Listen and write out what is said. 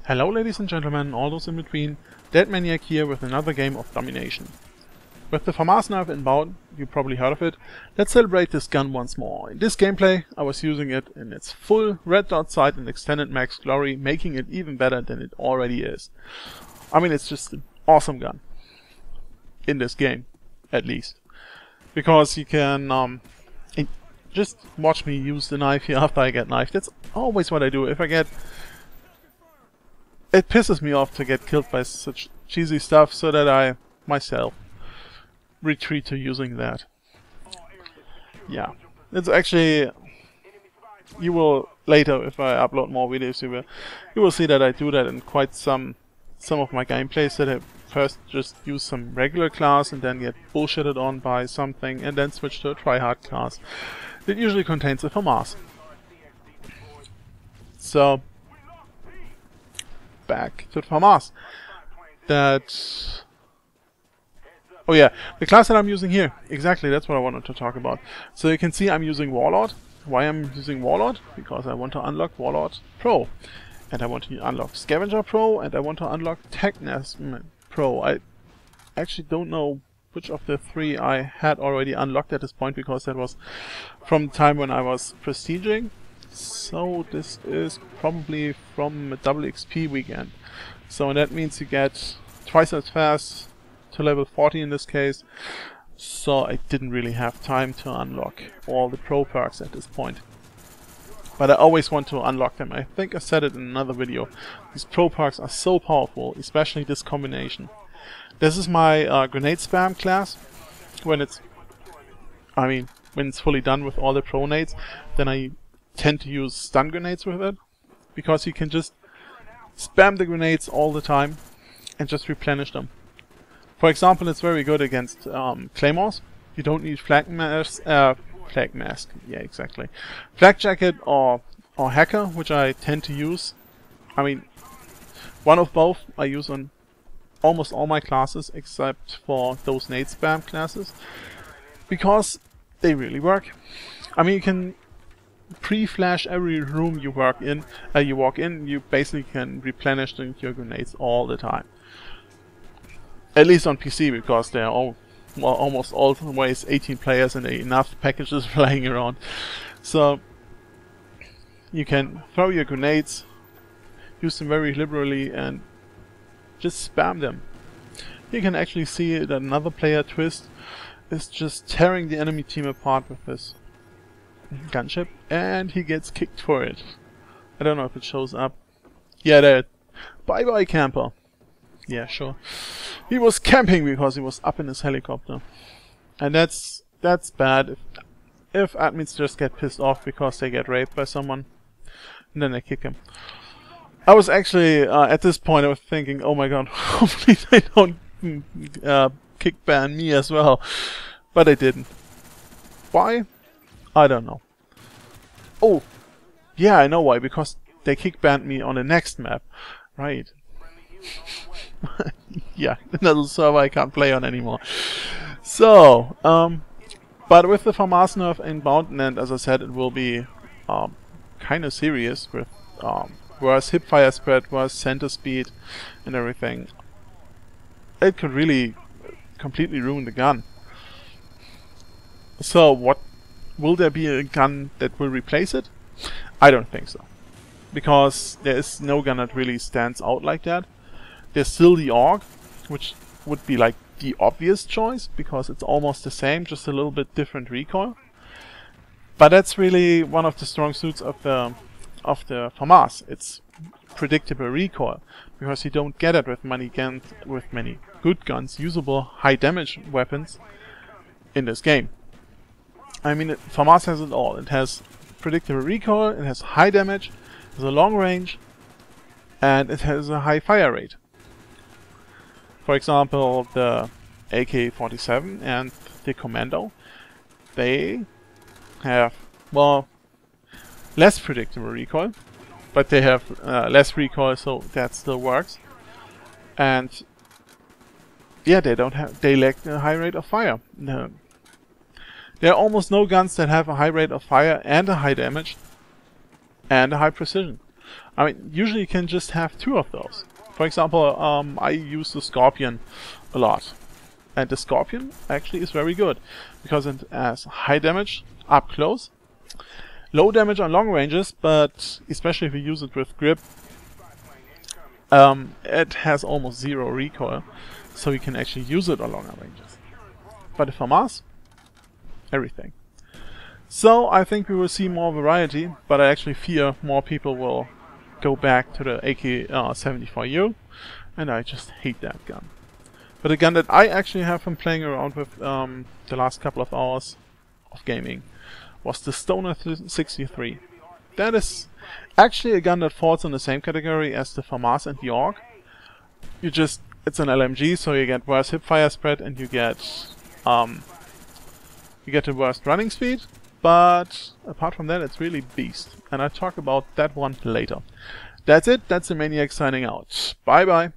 Hello ladies and gentlemen, all those in between, Dead Maniac here with another game of Domination. With the Famas nerf inbound, you probably heard of it, let's celebrate this gun once more. In this gameplay, I was using it in its full red dot sight and extended max glory, making it even better than it already is. I mean, it's just an awesome gun. In this game, at least. Because you can, just watch me use the knife here after I get knifed. That's always what I do. If I get... It pisses me off to get killed by such cheesy stuff, so that I, myself, retreat to using that. Yeah. It's actually... You will, later, if I upload more videos, you will see that I do that in quite some of my gameplays, that I first just use some regular class and then get bullshitted on by something and then switch to a tryhard class. It usually contains a Famas. So, back to the Famas. Oh yeah, the class that I'm using here, exactly, that's what I wanted to talk about. So you can see I'm using Warlord. Why I'm using Warlord? Because I want to unlock Warlord Pro. And I want to unlock Scavenger Pro, and I want to unlock Techness Pro. I actually don't know which of the three I had already unlocked at this point, because that was from the time when I was prestiging. So this is probably from a double XP weekend. So that means you get twice as fast to level 40 in this case. So I didn't really have time to unlock all the pro perks at this point. But I always want to unlock them. I think I said it in another video. These pro perks are so powerful, especially this combination. This is my grenade spam class. When it's fully done with all the pro nades, then I tend to use stun grenades with it, because you can just spam the grenades all the time and just replenish them. For example, it's very good against claymores. You don't need flag mask, yeah, exactly. Flak jacket or hacker, which I tend to use. I mean, one of both I use on almost all my classes except for those nade spam classes, because they really work. I mean, you can pre-flash every room you walk in. You basically can replenish your grenades all the time. At least on PC, because they are almost always 18 players and enough packages flying around. So you can throw your grenades, use them very liberally, and just spam them. You can actually see that another player, Twist, is just tearing the enemy team apart with this gunship, and he gets kicked for it. I don't know if it shows up. Yeah, there. Bye bye, camper. Yeah, sure. He was camping because he was up in his helicopter. And that's bad if admins just get pissed off because they get raped by someone and then they kick him. I was actually, at this point I was thinking, oh my god, hopefully they don't kick ban me as well. But they didn't. Why? I don't know. Oh! Yeah, I know why, because they kick banned me on the next map. Right. Yeah, another server I can't play on anymore. So, but with the Famas nerf inbound, and as I said, it will be kind of serious with worse hipfire spread, worse center speed, and everything. It could really completely ruin the gun. So, will there be a gun that will replace it? I don't think so, because there is no gun that really stands out like that. There's still the AUG, which would be like the obvious choice, because it's almost the same, just a little bit different recoil. But that's really one of the strong suits of the Famas. It's predictable recoil, because you don't get it with many good guns, usable high damage weapons in this game. I mean, Famas has it all. It has predictable recoil, it has high damage, it has a long range, and it has a high fire rate. For example, the AK-47 and the Commando, they have, well, less predictable recoil, but they have less recoil, so that still works. And yeah, they lack a high rate of fire. There are almost no guns that have a high rate of fire and a high damage and a high precision. I mean, usually you can just have 2 of those. For example, I use the Scorpion a lot. And the Scorpion actually is very good, because it has high damage up close, low damage on long ranges, but especially if you use it with grip, it has almost 0 recoil, so you can actually use it on longer ranges. But the Famas, everything. So I think we will see more variety, but I actually fear more people will go back to the AK-74U, and I just hate that gun. But a gun that I actually have been playing around with the last couple of hours of gaming was the Stoner 63. That is actually a gun that falls in the same category as the Famas and the AUG. It's an LMG, so you get worse hipfire spread and you get the worst running speed. But apart from that, it's really beast. And I'll talk about that one later. That's it. That's the Maniac signing out. Bye bye.